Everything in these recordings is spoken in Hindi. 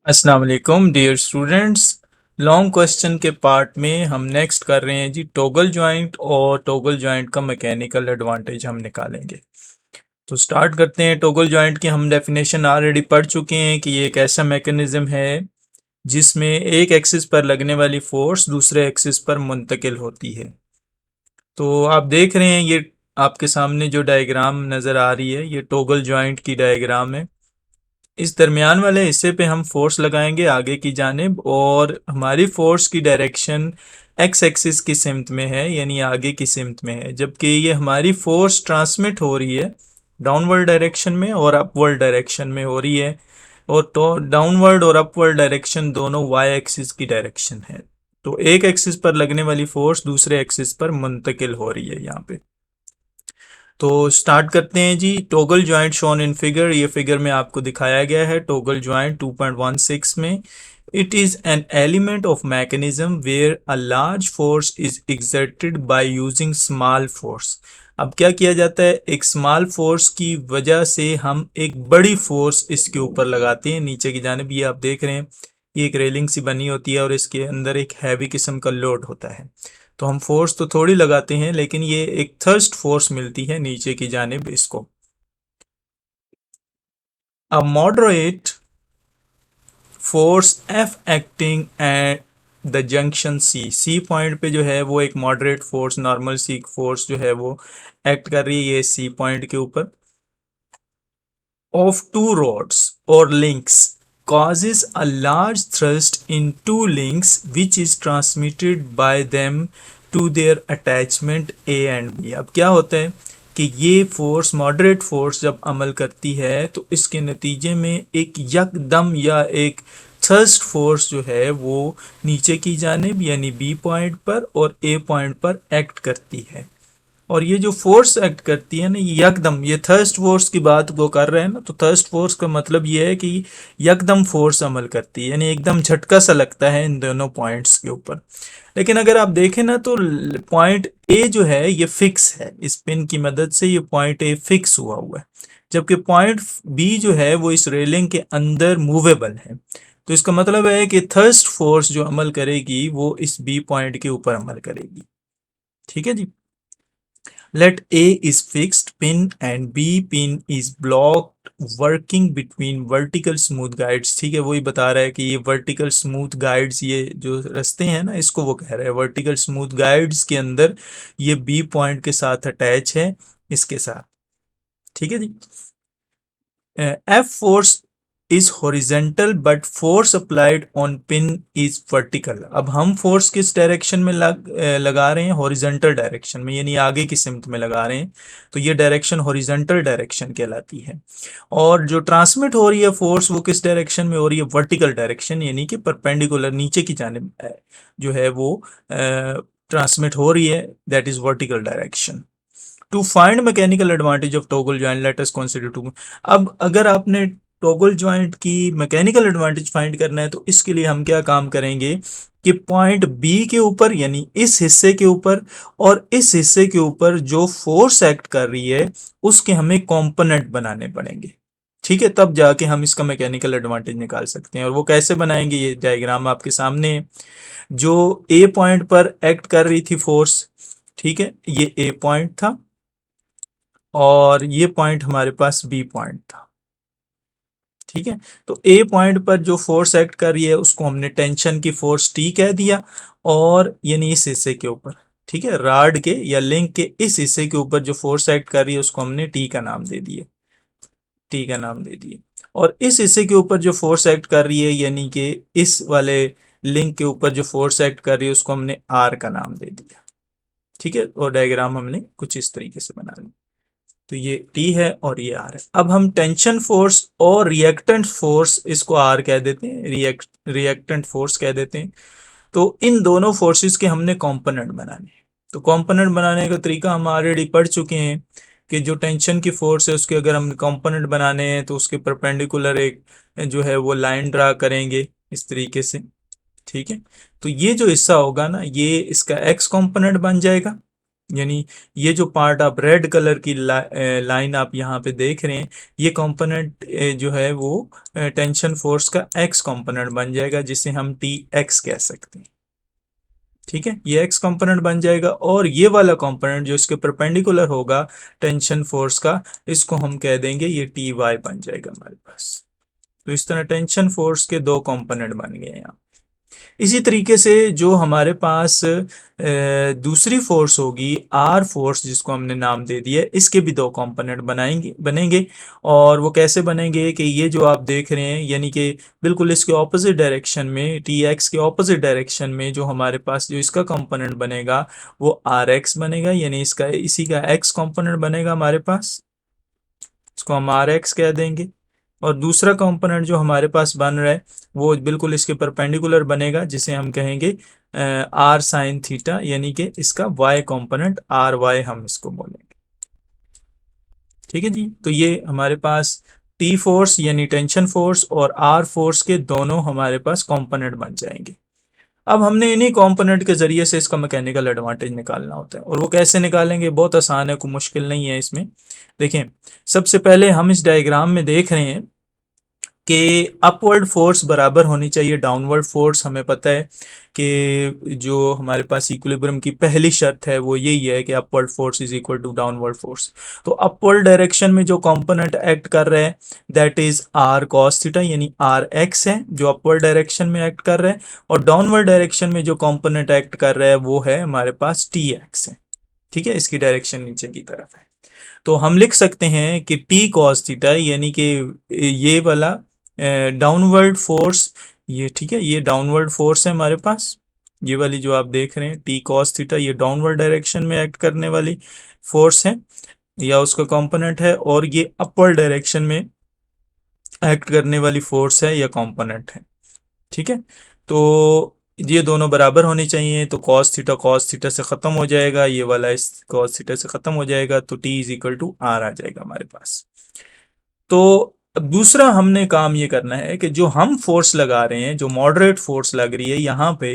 अस्सलाम वालेकुम डियर स्टूडेंट्स। लॉन्ग क्वेश्चन के पार्ट में हम नेक्स्ट कर रहे हैं जी टॉगल जॉइंट, और टॉगल जॉइंट का मैकेनिकल एडवांटेज हम निकालेंगे। तो स्टार्ट करते हैं। टॉगल जॉइंट की हम डेफिनेशन ऑलरेडी पढ़ चुके हैं कि ये एक ऐसा मैकेनिज्म है जिसमें एक एक्सिस पर लगने वाली फोर्स दूसरे एक्सिस पर मुंतकिल होती है। तो आप देख रहे हैं ये आपके सामने जो डायग्राम नज़र आ रही है, ये टॉगल जॉइंट की डायग्राम है। इस दरमियान वाले हिस्से पे हम फोर्स लगाएंगे आगे की जानिब, और हमारी फोर्स की डायरेक्शन एक्स एक्सिस की सिमत में है, यानी आगे की सिमत में है, जबकि ये हमारी फोर्स ट्रांसमिट हो रही है डाउनवर्ड डायरेक्शन में और अपवर्ड डायरेक्शन में हो रही है। और तो डाउनवर्ड और अपवर्ड डायरेक्शन दोनों वाई एक्सिस की डायरेक्शन है। तो एक एक्सिस पर लगने वाली फोर्स दूसरे एक्सिस पर मुंतकिल हो रही है यहाँ पे। तो स्टार्ट करते हैं जी। Toggle joint shown in figure, ये फिगर में आपको दिखाया गया है टॉगल जॉइंट 2.16 में। It is an element of mechanism where a large force is exerted by using small force. अब क्या किया जाता है, एक स्मॉल फोर्स की वजह से हम एक बड़ी फोर्स इसके ऊपर लगाते हैं नीचे की जानिब। ये आप देख रहे हैं, ये एक रेलिंग सी बनी होती है और इसके अंदर एक हैवी किस्म का लोड होता है। तो हम फोर्स तो थोड़ी लगाते हैं, लेकिन ये एक थर्स्ट फोर्स मिलती है नीचे की जानिब इसको। A moderate force F acting at the junction C, C point पे जो है वो एक moderate force, normal C force जो है वो एक्ट कर रही है ये सी पॉइंट के ऊपर, of two rods or links causes a large thrust in two links which is transmitted by them to their attachment A and B। अब क्या होता है कि ये फोर्स, मॉडरेट फोर्स जब अमल करती है तो इसके नतीजे में एक यकदम या एक थर्स्ट फोर्स जो है वो नीचे की जानिब यानी बी पॉइंट पर और ए पॉइंट पर एक्ट करती है। और ये जो फोर्स एक्ट करती है ना, ये यकदम, ये थर्स्ट फोर्स की बात वो कर रहे हैं ना, तो थर्स्ट फोर्स का मतलब ये है कि यकदम फोर्स अमल करती है, यानी एकदम झटका सा लगता है इन दोनों पॉइंट्स के ऊपर। लेकिन अगर आप देखें ना तो पॉइंट ए जो है ये फिक्स है, इस पिन की मदद से ये पॉइंट ए फिक्स हुआ है, जबकि पॉइंट बी जो है वो इस रेलिंग के अंदर मूवेबल है। तो इसका मतलब है कि थर्स्ट फोर्स जो अमल करेगी वो इस बी पॉइंट के ऊपर अमल करेगी। ठीक है जी। Let A is fixed pin and B pin is blocked working between vertical smooth guides। ठीक है, वही बता रहा है कि ये vertical smooth guides, ये जो रास्ते हैं ना, इसको वो कह रहा है vertical smooth guides के अंदर ये B पॉइंट के साथ अटैच है इसके साथ। ठीक है जी। F force is horizontal but force applied on pin is vertical। अब हम फोर्स किस डायरेक्शन में लगा रहे हैं, हॉरिजेंटल डायरेक्शन में, यानी आगे की सिमत में लगा रहे हैं। तो ये डायरेक्शन हॉरिजेंटल डायरेक्शन कहलाती है। और जो ट्रांसमिट हो रही है फोर्स वो किस डायरेक्शन में हो रही है, वर्टिकल डायरेक्शन, यानी कि परपेंडिकुलर नीचे की जानिब जो है वो ट्रांसमिट हो रही है, that is vertical direction. To find mechanical advantage of toggle joint let us consider to. अब अगर आपने टॉगल जॉइंट की मैकेनिकल एडवांटेज फाइंड करना है तो इसके लिए हम क्या काम करेंगे कि पॉइंट बी के ऊपर, यानी इस हिस्से के ऊपर और इस हिस्से के ऊपर जो फोर्स एक्ट कर रही है उसके हमें कंपोनेंट बनाने पड़ेंगे। ठीक है, तब जाके हम इसका मैकेनिकल एडवांटेज निकाल सकते हैं। और वो कैसे बनाएंगे, ये डायग्राम आपके सामने है। जो ए पॉइंट पर एक्ट कर रही थी फोर्स, ठीक है, ये ए पॉइंट था और ये पॉइंट हमारे पास बी पॉइंट था। ठीक है, तो ए पॉइंट पर जो फोर्स एक्ट कर रही है उसको हमने टेंशन की फोर्स टी कह दिया, और यानी इस हिस्से के ऊपर, ठीक है, राड के या लिंक के इस हिस्से के ऊपर जो फोर्स एक्ट कर रही है उसको हमने टी का नाम दे दिया, टी का नाम दे दिए। और इस हिस्से के ऊपर जो फोर्स एक्ट कर रही है, यानी कि इस वाले लिंक के ऊपर जो फोर्स एक्ट कर रही है उसको हमने आर का नाम दे दिया। ठीक है, और डायग्राम हमने कुछ इस तरीके से बना लिया। तो ये टी है और ये आर है। अब हम टेंशन फोर्स और रिएक्टेंट फोर्स, इसको आर कह देते हैं, रिएक्टेंट फोर्स कह देते हैं। तो इन दोनों फोर्सेस के हमने कंपोनेंट बनाने हैं। तो कंपोनेंट बनाने का तरीका हम ऑलरेडी पढ़ चुके हैं कि जो टेंशन की फोर्स है उसके अगर हम कंपोनेंट बनाने हैं तो उसके परपेंडिकुलर एक जो है वो लाइन ड्रा करेंगे इस तरीके से। ठीक है, तो ये जो हिस्सा होगा ना, ये इसका एक्स कंपोनेंट बन जाएगा, यानी ये जो पार्ट आप रेड कलर की लाइन आप यहाँ पे देख रहे हैं, ये कंपोनेंट जो है वो टेंशन फोर्स का एक्स कंपोनेंट बन जाएगा, जिसे हम टी एक्स कह सकते हैं। ठीक है, ये एक्स कंपोनेंट बन जाएगा, और ये वाला कंपोनेंट जो इसके परपेंडिकुलर होगा टेंशन फोर्स का, इसको हम कह देंगे ये टी वाई बन जाएगा हमारे पास। तो इस तरह टेंशन फोर्स के दो कंपोनेंट बन गए यहाँ। इसी तरीके से जो हमारे पास दूसरी फोर्स होगी आर फोर्स, जिसको हमने नाम दे दिया, इसके भी दो कंपोनेंट बनेंगे। और वो कैसे बनेंगे कि ये जो आप देख रहे हैं, यानी कि बिल्कुल इसके ऑपोजिट डायरेक्शन में, टी एक्स के ऑपोजिट डायरेक्शन में जो हमारे पास जो इसका कंपोनेंट बनेगा वो आर एक्स बनेगा, यानी इसका इसी का एक्स कंपोनेंट बनेगा हमारे पास, इसको हम आर एक्स कह देंगे। और दूसरा कंपोनेंट जो हमारे पास बन रहा है वो बिल्कुल इसके परपेंडिकुलर बनेगा, जिसे हम कहेंगे आर साइन थीटा, यानी कि इसका वाई कंपोनेंट आर वाई हम इसको बोलेंगे। ठीक है जी, तो ये हमारे पास टी फोर्स यानी टेंशन फोर्स और आर फोर्स के दोनों हमारे पास कंपोनेंट बन जाएंगे। अब हमने इन्हीं कंपोनेंट के जरिए से इसका मैकेनिकल एडवांटेज निकालना होता है, और वो कैसे निकालेंगे, बहुत आसान है, कोई मुश्किल नहीं है इसमें। देखें, सबसे पहले हम इस डायग्राम में देख रहे हैं कि अपवर्ड फोर्स बराबर होनी चाहिए डाउनवर्ड फोर्स। हमें पता है कि जो हमारे पास इक्विलिब्रियम की पहली शर्त है वो यही है कि upward force is equal to downward force. तो अपवर्ड डायरेक्शन में जो कंपोनेंट एक्ट कर रहे हैं that is R cos theta, यानी आर एक्स है जो अपवर्ड डायरेक्शन में एक्ट कर रहे हैं, और डाउनवर्ड डायरेक्शन में जो कंपोनेंट एक्ट कर रहा है वो है हमारे पास टी एक्स है। ठीक है, इसकी डायरेक्शन नीचे की तरफ है। तो हम लिख सकते हैं कि टी कॉस थीटा, यानी कि ये वाला डाउनवर्ड फोर्स, ये ठीक है, ये डाउनवर्ड फोर्स है हमारे पास, ये वाली जो आप देख रहे हैं टी कॉस थीटा, ये डाउनवर्ड डायरेक्शन में एक्ट करने वाली फोर्स है या उसका कंपोनेंट है, और ये अपवर्ड डायरेक्शन में एक्ट करने वाली फोर्स है या कंपोनेंट है। ठीक है, तो ये दोनों बराबर होने चाहिए, तो कॉस थीटा से खत्म हो जाएगा, ये वाला इस कॉस थीटा से खत्म हो जाएगा, तो T is equal to R आ जाएगा हमारे पास। तो अब दूसरा हमने काम ये करना है कि जो हम फोर्स लगा रहे हैं, जो मॉडरेट फोर्स लग रही है यहाँ पे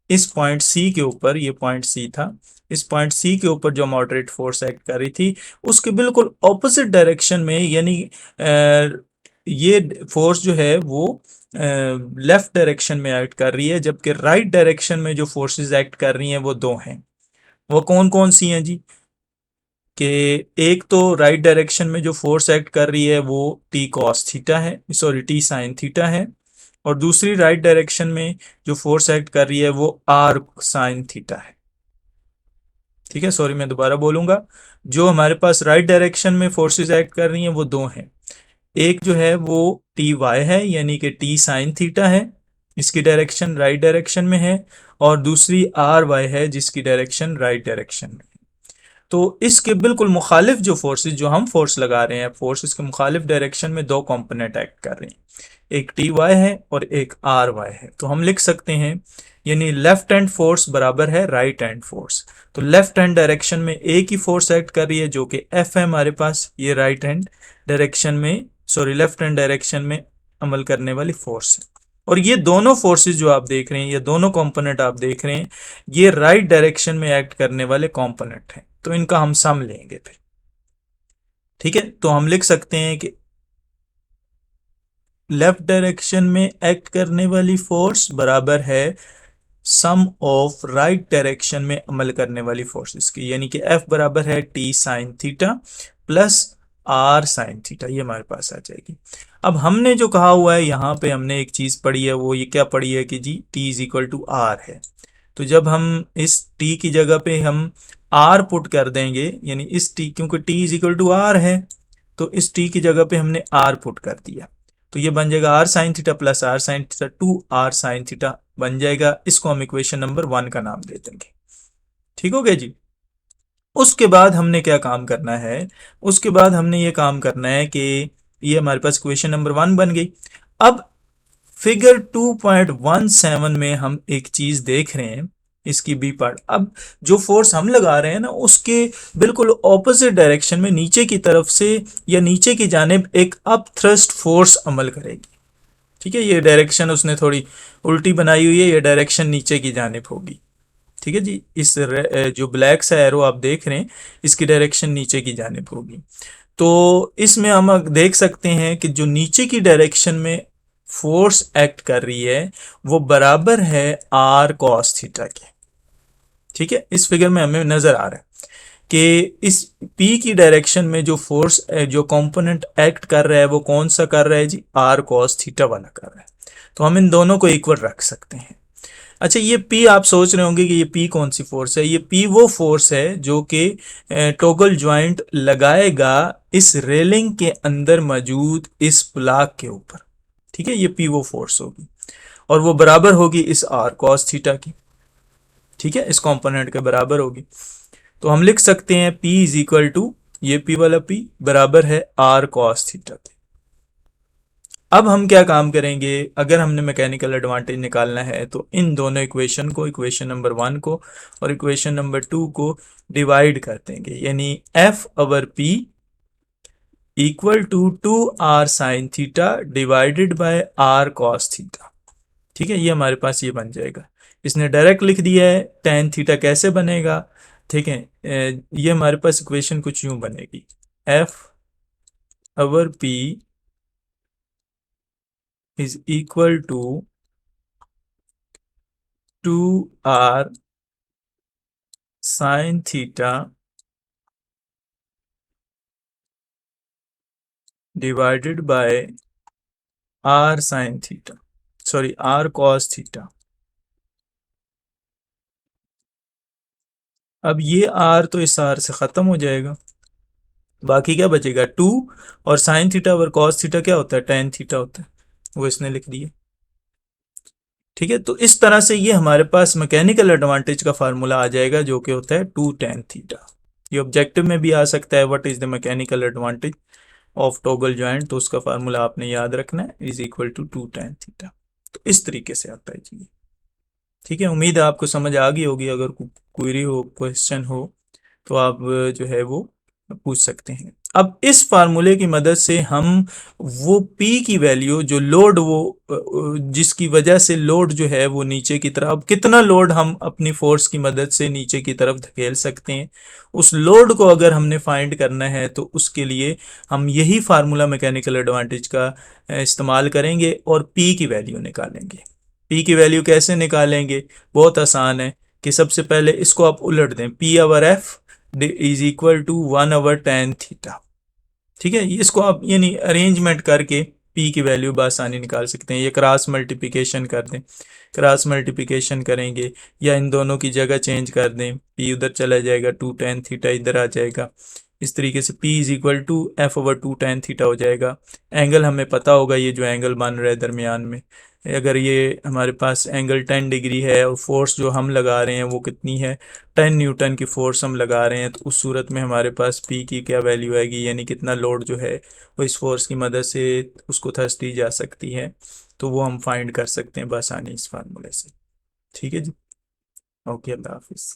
इस पॉइंट सी के ऊपर, ये पॉइंट सी था, इस पॉइंट सी के ऊपर जो मॉडरेट फोर्स एक्ट कर रही थी उसके बिल्कुल ऑपोजिट डायरेक्शन में, यानी ये फोर्स जो है वो लेफ्ट डायरेक्शन में एक्ट कर रही है, जबकि राइट डायरेक्शन में जो फोर्सेस एक्ट कर रही हैं वो दो हैं। वो कौन कौन सी हैं जी? कि एक तो राइट डायरेक्शन में जो फोर्स एक्ट कर रही है वो टी कॉस थीटा है, सॉरी टी साइन थीटा है, और दूसरी राइट डायरेक्शन में जो फोर्स एक्ट कर रही है वो आर साइन थीटा है। ठीक है, सॉरी मैं दोबारा बोलूंगा, जो हमारे पास राइट डायरेक्शन में फोर्सेस एक्ट कर रही हैं वो दो हैं। एक जो है वो टी वाई है, यानी कि टी साइन थीटा है, इसकी डायरेक्शन राइट डायरेक्शन में है, और दूसरी आर वाई है जिसकी डायरेक्शन राइट डायरेक्शन में। तो इसके बिल्कुल मुखालिफ जो फोर्सेस, जो हम फोर्स लगा रहे हैं, फोर्सेस के मुखालिफ डायरेक्शन में दो कंपोनेंट एक्ट कर रहे हैं, एक टी वाई है और एक आर वाई है। तो हम लिख सकते हैं, यानी लेफ्ट हैंड फोर्स बराबर है राइट हैंड फोर्स। तो लेफ्ट हैंड डायरेक्शन में एक ही फोर्स एक्ट कर रही है जो कि एफ है हमारे पास, ये राइट हैंड डायरेक्शन में, सॉरी लेफ्ट हैंड डायरेक्शन में अमल करने वाली फोर्स है। और ये दोनों फोर्सेस जो आप देख रहे हैं, ये दोनों कंपोनेंट आप देख रहे हैं, ये राइट डायरेक्शन में एक्ट करने वाले कंपोनेंट हैं, तो इनका हम सम लेंगे फिर। ठीक है, तो हम लिख सकते हैं कि लेफ्ट डायरेक्शन में एक्ट करने वाली फोर्स बराबर है सम ऑफ राइट डायरेक्शन में अमल करने वाली फोर्सेस की, यानी कि एफ बराबर है T sine theta plus R sine theta, ये हमारे पास आ जाएगी। अब हमने जो कहा हुआ है यहाँ पे, हमने एक चीज पढ़ी है, वो ये क्या पढ़ी है कि G T is equal to R है। तो जब हम इस टी की जगह पे हम आर पुट कर देंगे, यानी इस टी, क्योंकि T is equal to R है, तो इस टी की जगह पे हमने आर पुट कर दिया, तो ये बन जाएगा R sine theta plus R sine theta two R sine theta बन जाएगा। इसको हम इक्वेशन नंबर 1 का नाम दे देंगे। ठीक हो गया जी। उसके बाद हमने क्या काम करना है, उसके बाद हमने ये काम करना है कि ये हमारे पास इक्वेशन नंबर 1 बन गई। अब फिगर 2.17 में हम एक चीज देख रहे हैं, इसकी बी पार्ट। अब जो फोर्स हम लगा रहे हैं ना, उसके बिल्कुल ऑपोजिट डायरेक्शन में नीचे की तरफ से या नीचे की जानिब एक अप थ्रस्ट फोर्स अमल करेगी। ठीक है, ये डायरेक्शन उसने थोड़ी उल्टी बनाई हुई है, ये डायरेक्शन नीचे की जानिब होगी। ठीक है जी। जो ब्लैक सा एरो आप देख रहे हैं, इसकी डायरेक्शन नीचे की जानिब होगी। तो इसमें हम देख सकते हैं कि जो नीचे की डायरेक्शन में फोर्स एक्ट कर रही है वो बराबर है आर कॉस थीटा के। ठीक है, इस फिगर में हमें नजर आ रहा है कि इस P की डायरेक्शन में जो फोर्स, जो कंपोनेंट एक्ट कर रहा है वो कौन सा कर रहा है जी, आर कॉस थीटा वाला कर रहा है। तो हम इन दोनों को इक्वल रख सकते हैं। अच्छा, ये P आप सोच रहे होंगे कि ये P कौन सी फोर्स है। ये P वो फोर्स है जो कि टॉगल ज्वाइंट लगाएगा इस रेलिंग के अंदर मौजूद इस ब्लॉक के ऊपर। ठीक है, ये P वो फोर्स होगी और वो बराबर होगी इस आर कॉस थीटा की। ठीक है, इस कंपोनेंट के बराबर होगी। तो हम लिख सकते हैं P इज इक्वल टू, ये P वाला P बराबर है आर कॉस थीटा के। अब हम क्या काम करेंगे, अगर हमने मैकेनिकल एडवांटेज निकालना है तो इन दोनों इक्वेशन को, इक्वेशन नंबर 1 को और इक्वेशन नंबर 2 को डिवाइड कर देंगे, यानी F over P equal to 2R sine theta divided by R cos theta. ठीक है, ये हमारे पास ये बन जाएगा। इसने डायरेक्ट लिख दिया है टेन थीटा कैसे बनेगा। ठीक है, ये हमारे पास इक्वेशन कुछ यूं बनेगी, F over P is equal to 2R sine theta divided by R sine theta, sorry R cos theta. अब ये R तो इस R से खत्म हो जाएगा, बाकी क्या बचेगा 2, और sine theta over cos theta क्या होता है, टेन थीटा होता है, वो इसने लिख दिया। ठीक है, तो इस तरह से ये हमारे पास मैकेनिकल एडवांटेज का फार्मूला आ जाएगा जो कि होता है 2 tan थीटा। ये ऑब्जेक्टिव में भी आ सकता है, what is the mechanical advantage of toggle joint, तो उसका फार्मूला आपने याद रखना है, is equal to 2 tan theta. तो इस तरीके से आता है जी। ठीक है, उम्मीद है आपको समझ आ गई होगी। अगर क्वेरी हो, क्वेश्चन हो तो आप जो है वो पूछ सकते हैं। अब इस फार्मूले की मदद से हम वो P की वैल्यू, जो लोड, वो जिसकी वजह से लोड जो है वो नीचे की तरफ, अब कितना लोड हम अपनी फोर्स की मदद से नीचे की तरफ धकेल सकते हैं, उस लोड को अगर हमने फाइंड करना है तो उसके लिए हम यही फार्मूला मैकेनिकल एडवांटेज का इस्तेमाल करेंगे और P की वैल्यू निकालेंगे। P की वैल्यू कैसे निकालेंगे, बहुत आसान है कि सबसे पहले इसको आप उलट दें, P over F is equal to 1/tan theta. ठीक है, इसको आप यानी अरेंजमेंट करके P की वैल्यू बआसानी निकाल सकते हैं। ये क्रॉस मल्टीप्लिकेशन कर दें, क्रॉस मल्टीप्लिकेशन करेंगे या इन दोनों की जगह चेंज कर दें, P उधर चला जाएगा, 2 tan थीटा इधर आ जाएगा। इस तरीके से P is equal to F over 2 tan theta हो जाएगा। एंगल हमें पता होगा, ये जो एंगल बन रहा है दरमियान में, अगर ये हमारे पास एंगल 10 डिग्री है और फोर्स जो हम लगा रहे हैं वो कितनी है, 10 न्यूटन की फोर्स हम लगा रहे हैं, तो उस सूरत में हमारे पास P की क्या वैल्यू आएगी, यानी कितना लोड जो है वो इस फोर्स की मदद से उसको थ्रस्ट दी जा सकती है, तो वो हम फाइंड कर सकते हैं बआसानी इस फार्मूले से। ठीक है जी, ओके, अल्लाह हाफिज़।